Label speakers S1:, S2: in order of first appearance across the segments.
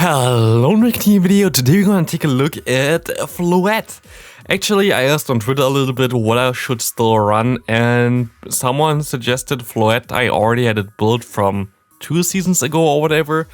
S1: Hello, next new video. Today we're gonna take a look at Floette. Actually, I asked on Twitter a little bit what I should still run, and someone suggested Floette. I already had it built from 2 seasons ago or whatever.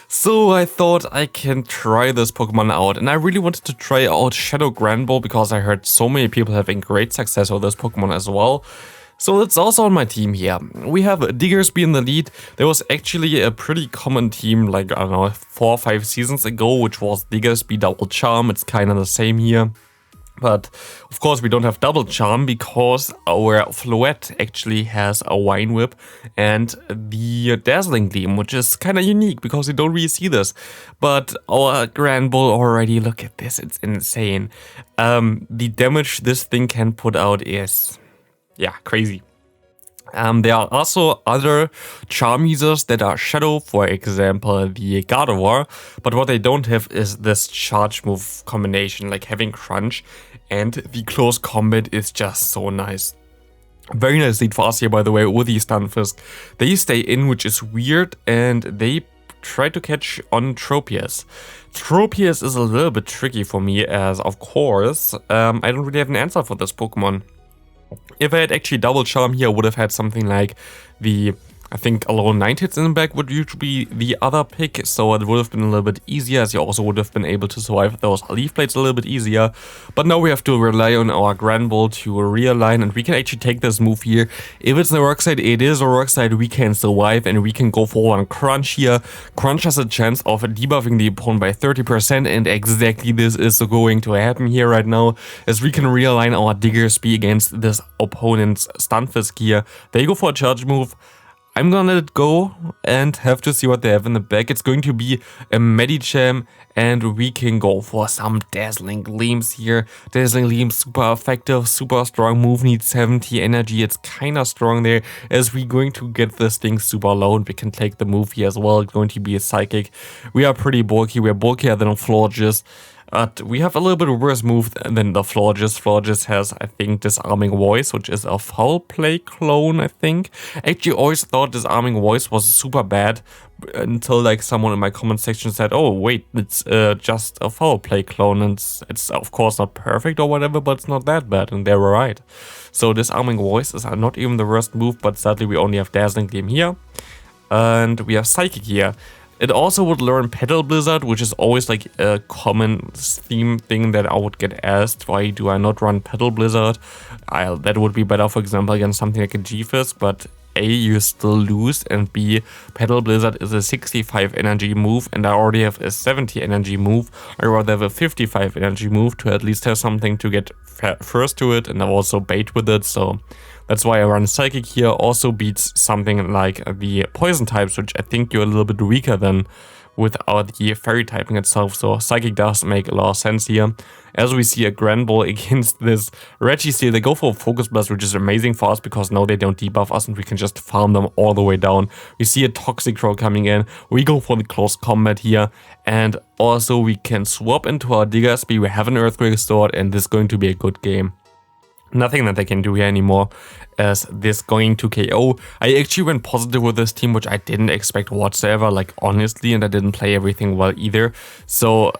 S1: So I thought I can try this Pokemon out, and I really wanted to try out Shadow Granbull because I heard so many people having great success with this Pokemon as well. So it's also on my team here. We have Diggersby in the lead. There was actually a pretty common team like, I don't know, 4 or 5 seasons ago, which was Diggersby Double Charm. It's kind of the same here. But of course we don't have Double Charm because our Floette actually has a Wine Whip and the Dazzling Gleam, which is kind of unique because you don't really see this. But our Granbull already, look at this, it's insane. The damage this thing can put out is... yeah, crazy. There are also other charm users that are Shadow, for example, the Gardevoir, but what they don't have is this charge move combination, like having Crunch, and the close combat is just so nice. Very nice lead for us here, by the way, with the Stunfisk. They stay in, which is weird, and they try to catch on Tropius. Tropius is a little bit tricky for me, as of course, I don't really have an answer for this Pokemon. If I had actually Double Charm here, I would have had something like the, I think, Alone 9 hits in the back would usually be the other pick, so it would have been a little bit easier, as you also would have been able to survive those Leaf Blades a little bit easier. But now we have to rely on our Granbull to realign, and we can actually take this move here. If it's a Rock Slide, it is a Rock Slide, we can survive, and we can go for one Crunch here. Crunch has a chance of debuffing the opponent by 30%, and exactly this is going to happen here right now, as we can realign our Diggersby against this opponent's Stunfisk here. They go for a charge move. I'm gonna let it go and have to see what they have in the back. It's going to be a Medicham, and we can go for some Dazzling Gleams here. Dazzling Gleam, super effective, super strong move, needs 70 energy. It's kinda strong there, as we're going to get this thing super low, and we can take the move here as well. It's going to be a Psychic. We are pretty bulky, we are bulkier than Florges. But we have a little bit worse move than the Florges. Florges has, I think, Disarming Voice, which is a Foul Play clone, I think. Actually, always thought Disarming Voice was super bad until like someone in my comment section said, oh wait, it's just a Foul Play clone, and it's of course not perfect or whatever, but it's not that bad, and they were right. So Disarming Voice is not even the worst move, but sadly we only have Dazzling Gleam here. And we have Psychic here. It also would learn Petal Blizzard, which is always like a common theme thing that I would get asked. Why do I not run Petal Blizzard? That would be better, for example, against something like a G-Fisk, but A, you still lose, and B, Petal Blizzard is a 65 energy move, and I already have a 70 energy move. I'd rather have a 55 energy move to at least have something to get first to it, and also bait with it, so... that's why I run Psychic here. Also beats something like the Poison types, which I think you're a little bit weaker than without the Fairy typing itself. So Psychic does make a lot of sense here. As we see a Granbull against this Registeel, they go for a Focus Blast, which is amazing for us because now they don't debuff us and we can just farm them all the way down. We see a Toxicroak coming in. We go for the close combat here. And also we can swap into our Diggersby. We have an Earthquake stored, and this is going to be a good game. Nothing that I can do here anymore, as this going to KO. I actually went positive with this team, which I didn't expect whatsoever, like honestly, and I didn't play everything well either. So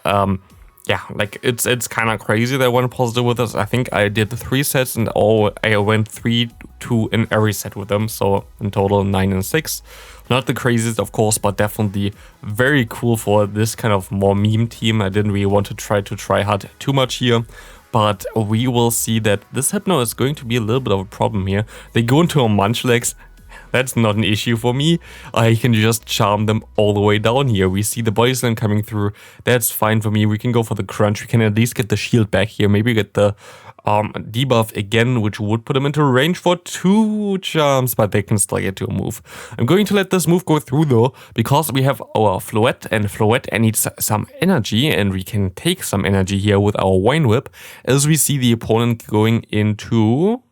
S1: yeah, like it's kind of crazy that I went positive with this. I think I did 3 sets and I went 3-2 in every set with them, so in total 9 and 6. Not the craziest, of course, but definitely very cool for this kind of more meme team. I didn't really want to try hard too much here. But we will see that this Hypno is going to be a little bit of a problem here. They go into a Munchlax. That's not an issue for me. I can just charm them all the way down here. We see the Body Slam coming through. That's fine for me. We can go for the Crunch. We can at least get the shield back here. Maybe get the debuff again, which would put them into range for 2 charms, but they can still get to a move. I'm going to let this move go through though, because we have our Floette, and Floette needs some energy, and we can take some energy here with our Wine Whip, as we see the opponent going into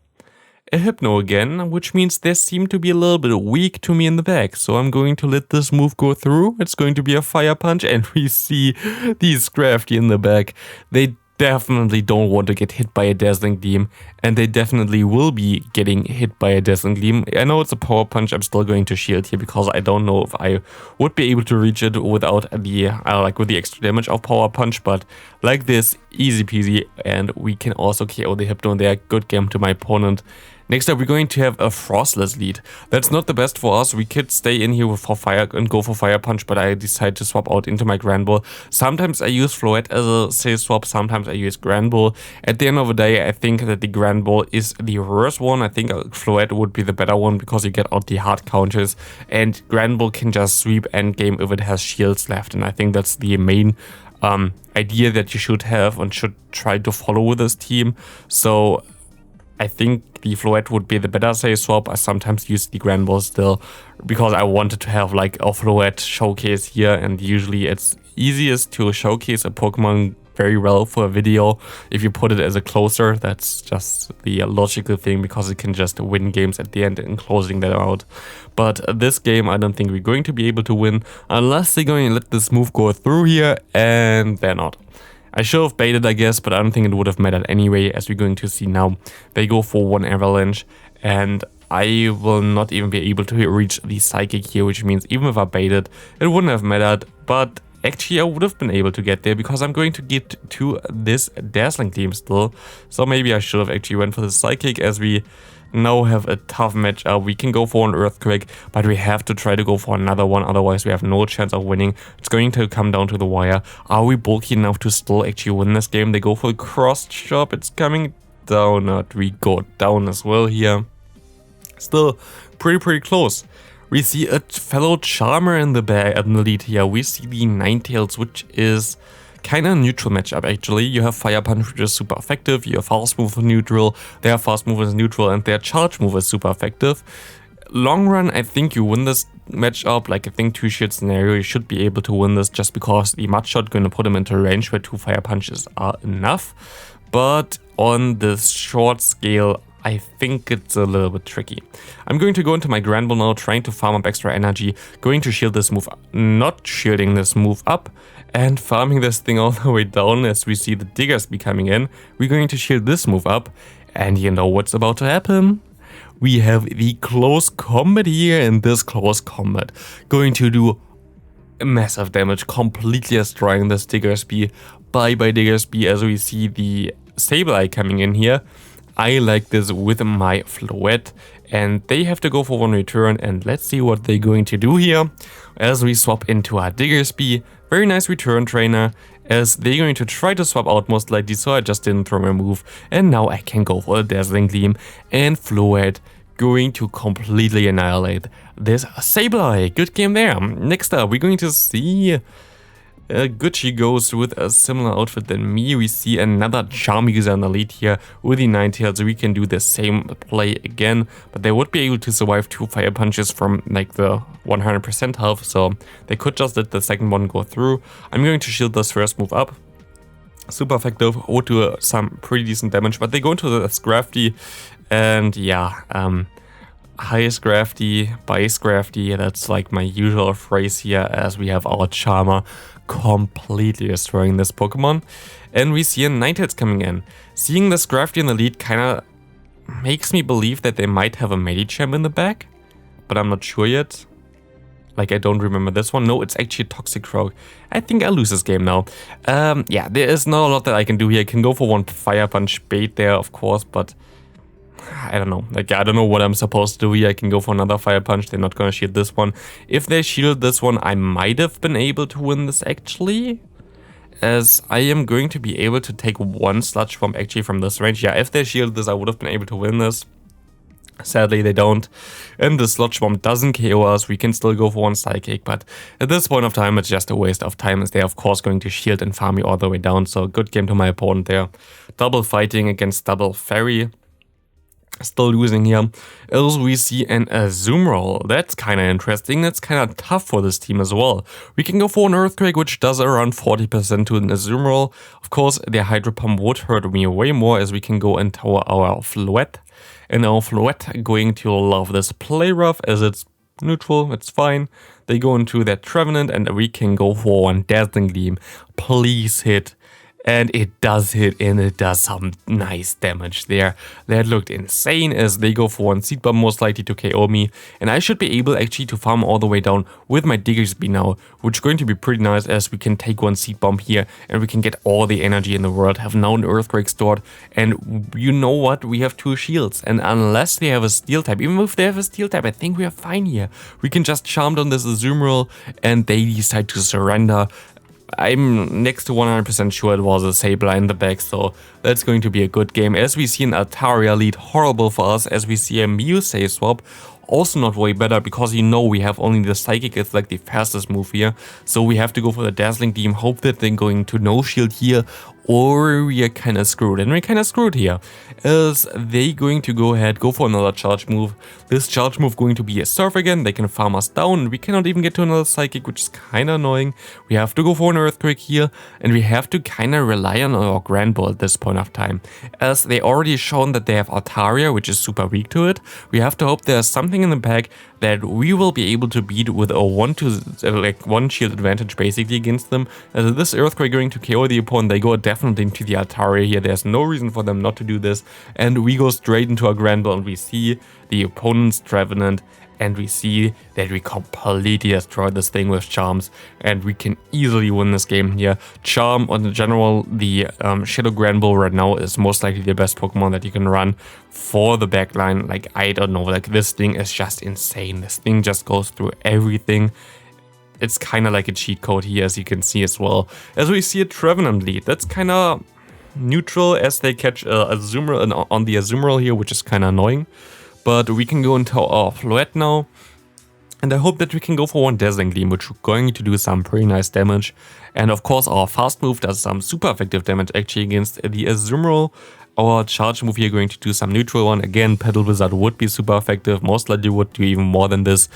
S1: a Hypno again, which means they seem to be a little bit weak to me in the back. So I'm going to let this move go through. It's going to be a Fire Punch, and we see the Scrafty in the back. They definitely don't want to get hit by a Dazzling Gleam, and they definitely will be getting hit by a Dazzling Gleam. I know it's a power punch, I'm still going to shield here because I don't know if I would be able to reach it without the with the extra damage of power punch, but like this, easy peasy, and we can also KO the Hypno there. Good game to my opponent. Next up, we're going to have a Frostless lead. That's not the best for us. We could stay in here for fire and go for Fire Punch, but I decide to swap out into my Granbull. Sometimes I use Floette as a safe swap, sometimes I use Granbull. At the end of the day, I think that the Granbull is the worst one. I think Floette would be the better one because you get out the hard counters, and Granbull can just sweep endgame if it has shields left, and I think that's the main idea that you should have and should try to follow with this team. So I think the Floette would be the better safe swap. I sometimes use the Granbull still because I wanted to have like a Floette showcase here, and usually it's easiest to showcase a Pokemon very well for a video if you put it as a closer. That's just the logical thing because it can just win games at the end and closing that out. But this game I don't think we're going to be able to win unless they're going to let this move go through here, and they're not. I should have baited, I guess, but I don't think it would have mattered anyway, as we're going to see now. They go for one Avalanche, and I will not even be able to reach the Psychic here, which means even if I baited, it wouldn't have mattered. But actually, I would have been able to get there because I'm going to get to this Dazzling Gleam still. So maybe I should have actually went for the Psychic, as we now have a tough matchup. We can go for an Earthquake, but we have to try to go for another one, otherwise we have no chance of winning. It's going to come down to the wire. Are we bulky enough to still actually win this game? They go for a Cross Chop. It's coming down. We go down as well here. Still pretty close. We see a fellow Charmer in the lead here. We see the Ninetales, which is kind of a neutral matchup actually. You have Fire Punch, which is super effective, you have Fast Move neutral, their Fast Move is neutral, and their Charge Move is super effective. Long run, I think you win this matchup. Like, I think 2-shield scenario, you should be able to win this just because the Mud Shot going to put him into range where 2 Fire Punches are enough. But on this short scale, I think it's a little bit tricky. I'm going to go into my Granbull now, trying to farm up extra energy, going to shield this move, not shielding this move up, and farming this thing all the way down as we see the Diggersby coming in. We're going to shield this move up, and you know what's about to happen? We have the close combat here, and this close combat going to do massive damage, completely destroying this Diggersby. Bye Diggersby, as we see the Sableye coming in here. I like this with my Floette, and they have to go for one return, and let's see what they're going to do here as we swap into our Diggersby. Very nice return trainer, as they're going to try to swap out most likely, so I just didn't throw my move, and now I can go for a Dazzling Gleam, and Floette going to completely annihilate this Sableye. Good game there. Next up, we're going to see Gucci goes with a similar outfit than me. We see another Charm user in the lead here with the Ninetales. We can do the same play again, but they would be able to survive 2 Fire Punches from like the 100% health, so they could just let the second one go through. I'm going to shield this first move up. Super effective, would do some pretty decent damage, but they go into the Scrafty, and yeah, high Scrafty, by Scrafty, that's like my usual phrase here, as we have our Charmer completely destroying this Pokemon. And we see a Ninetales coming in. Seeing the Scrafty in the lead kinda makes me believe that they might have a Medicham in the back, but I'm not sure yet. Like, I don't remember this one. No, it's actually a Toxicroak. I think I'll lose this game now. Yeah, there is not a lot that I can do here. I can go for one Fire Punch bait there, of course, but I don't know. Like, I don't know what I'm supposed to do here. I can go for another Fire Punch. They're not going to shield this one. If they shield this one, I might have been able to win this actually, as I am going to be able to take one Sludge Bomb actually from this range. Yeah, if they shield this, I would have been able to win this. Sadly, they don't. And the Sludge Bomb doesn't KO us. We can still go for one Psychic, but at this point of time, it's just a waste of time, as they're of course going to shield and farm me all the way down. So good game to my opponent there. Double fighting against double Fairy. Still losing here. As we see an Azumarill. That's kind of interesting. That's kind of tough for this team as well. We can go for an Earthquake, which does around 40% to an Azumarill. Of course, their Hydro Pump would hurt me way more, as we can go and tower our Floette. And our Floette going to love this Play Rough, as it's neutral, it's fine. They go into their Trevenant, and we can go for one Dazzling Gleam. Please hit. And it does hit, and it does some nice damage there. That looked insane as they go for one seed bomb, most likely to KO me. And I should be able actually to farm all the way down with my digger speed now, which is going to be pretty nice as we can take one seed bomb here and we can get all the energy in the world, have now an earthquake stored. And you know what? We have 2 shields. And unless they have a steel type, even if they have a steel type, I think we are fine here. We can just charm down this Azumarill and they decide to surrender. I'm next to 100% sure it was a Sableye in the back, so that's going to be a good game. As we see an Altaria lead, horrible for us. As we see a Mew save swap, also not way better because you know we have only the Psychic, it's like the fastest move here. So we have to go for the Dazzling Beam, hope that they're going to no shield here, or we are kind of screwed. And we're kind of screwed here, as they going to go ahead, go for another charge move. This charge move going to be a Surf again, they can farm us down, and we cannot even get to another Psychic, which is kind of annoying. We have to go for an Earthquake here, and we have to kind of rely on our Granbull at this point of time, as they already shown that they have Altaria, which is super weak to it. We have to hope there's something in the pack that we will be able to beat with a 1 shield advantage basically against them. As this Earthquake going to KO the opponent, they go definitely into the Altaria here. There's no reason for them not to do this. And we go straight into our Granbull and we see the opponent's Trevenant. And we see that we completely destroyed this thing with Charms. And we can easily win this game here. Charm, on the general, the Shadow Granbull right now is most likely the best Pokemon that you can run for the backline. Like, I don't know, like this thing is just insane. This thing just goes through everything. It's kind of like a cheat code here, as you can see as well. As we see a Trevenant lead, that's kind of neutral as they catch a Azumarill on the Azumarill here, which is kind of annoying. But we can go into our Floette now. And I hope that we can go for one Dazzling Gleam, which is going to do some pretty nice damage. And of course our fast move does some super effective damage actually against the Azumarill. Our charge move here going to do some neutral one. Again, Petal Wizard would be super effective, most likely would do even more than this.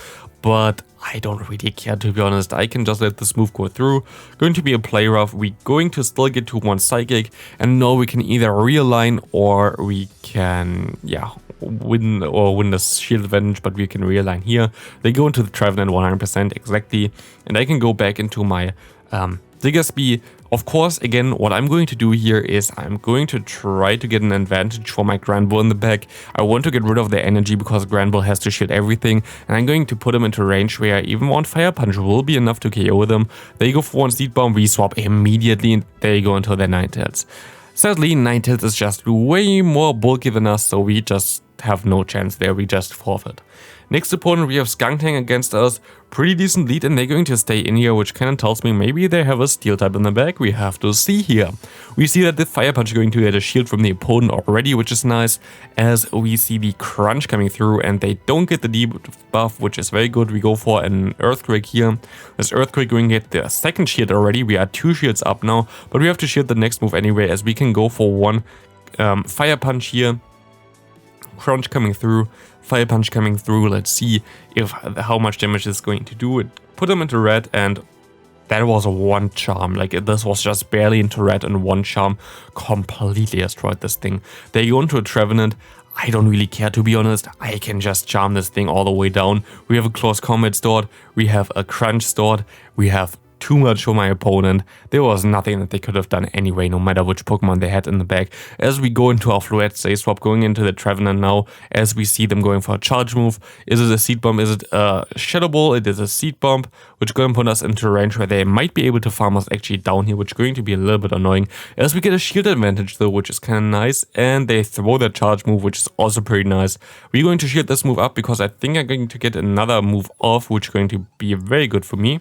S1: But I don't really care, to be honest. I can just let this move go through. Going to be a play rough. We're going to still get to one Psychic. And now we can either realign or we can, yeah, win the shield advantage, but we can realign here. They go into the Trevenant 100% exactly. And I can go back into my Diggersby. Of course, again, what I'm going to do here is I'm going to try to get an advantage for my Granbull in the back. I want to get rid of the energy because Granbull has to shield everything. And I'm going to put him into range where even one Fire Punch will be enough to KO them. They go for one Seed Bomb, we swap immediately, and they go into their Ninetales. Sadly, Ninetales is just way more bulky than us, so we just have no chance there, we just forfeit. Next opponent, we have Skuntank against us. Pretty decent lead, and they're going to stay in here, which kind of tells me maybe they have a steel type in the back. We have to see here. We see that the Fire Punch is going to get a shield from the opponent already, which is nice, as we see the Crunch coming through, and they don't get the debuff, which is very good. We go for an Earthquake here. This Earthquake going to get the second shield already. We are 2 shields up now, but we have to shield the next move anyway, as we can go for one Fire Punch here. Crunch coming through, Fire Punch coming through. Let's see if how much damage it's going to do. It put them into red, and that was a 1 charm. Like, this was just barely into red, and 1 charm completely destroyed this thing. They go into a Trevenant. I don't really care, to be honest. I can just charm this thing all the way down. We have a Close Combat stored. We have a Crunch stored. We have too much for my opponent. There was nothing that they could have done anyway, no matter which Pokemon they had in the back. As we go into our Floette save swap, going into the Trevenant now, as we see them going for a charge move. Is it a Seed Bomb? Is it a Shadow Ball? It is a Seed Bomb, which is going to put us into a range where they might be able to farm us actually down here, which is going to be a little bit annoying. As we get a shield advantage though, which is kind of nice, and they throw their charge move, which is also pretty nice. We're going to shield this move up because I think I'm going to get another move off, which is going to be very good for me.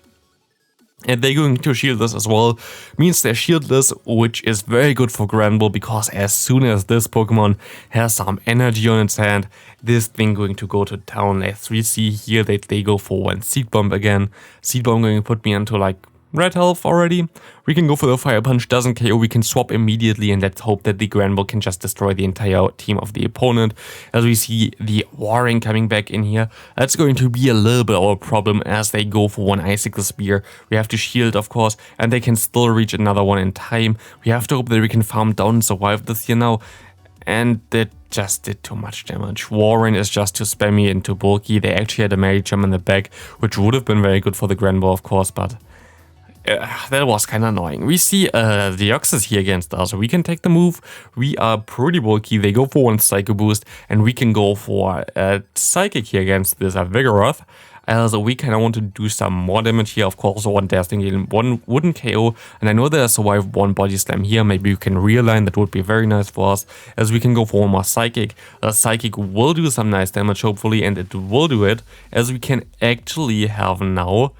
S1: And they're going to shield this as well, means they're shieldless, which is very good for Granbull, because as soon as this Pokemon has some energy on its hand, this thing going to go to town. As we see here that they go for one Seed Bomb again. Seed Bomb going to put me into like red health already. We can go for the Fire Punch, doesn't KO, we can swap immediately, and let's hope that the Granbull can just destroy the entire team of the opponent. As we see the Warring coming back in here, that's going to be a little bit of a problem as they go for one Icicle Spear. We have to shield, of course, and they can still reach another one in time. We have to hope that we can farm down and survive this here now. And that just did too much damage. Warring is just too spammy and too bulky. They actually had a Magic Jump in the back, which would have been very good for the Granbull, of course, but that was kind of annoying. We see the Deoxys here against us. We can take the move. We are pretty bulky. They go for one Psycho Boost, and we can go for a Psychic here against this Vigoroth. So we kind of want to do some more damage here. Of course, one Dazzling Gale, one wooden KO. And I know they survived one Body Slam here. Maybe you can realign. That would be very nice for us. As we can go for one more Psychic. Psychic will do some nice damage, hopefully. And it will do it. As we can actually have now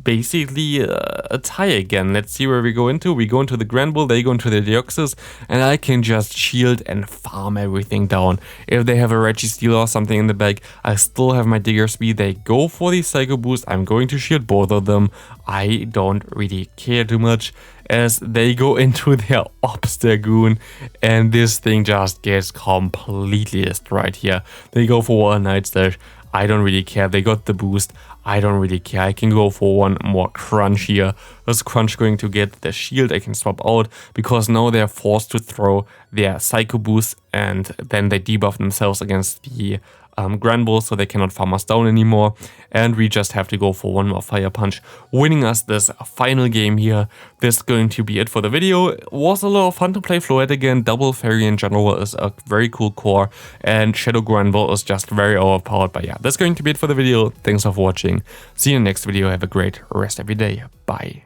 S1: basically a tie again. Let's see where we go into. We go into the Granbull, they go into the Deoxys, and I can just shield and farm everything down. If they have a Registeel or something in the bag, I still have my Digger Speed. They go for the Psycho Boost. I'm going to shield both of them. I don't really care too much as they go into their Obstagoon, and this thing just gets completely destroyed here. They go for a Night Slash. I don't really care. They got the boost. I don't really care. I can go for one more Crunch here. Is Crunch going to get the shield? I can swap out because now they're forced to throw their Psycho Boost and then they debuff themselves against the Granbull, so they cannot farm us down anymore. And we just have to go for one more Fire Punch, winning us this final game here. This is going to be it for the video. It was a lot of fun to play Floette again. Double Fairy in general is a very cool core, and Shadow Granbull is just very overpowered. But yeah, that's going to be it for the video. Thanks for watching. See you in the next video. Have a great rest of your day. Bye.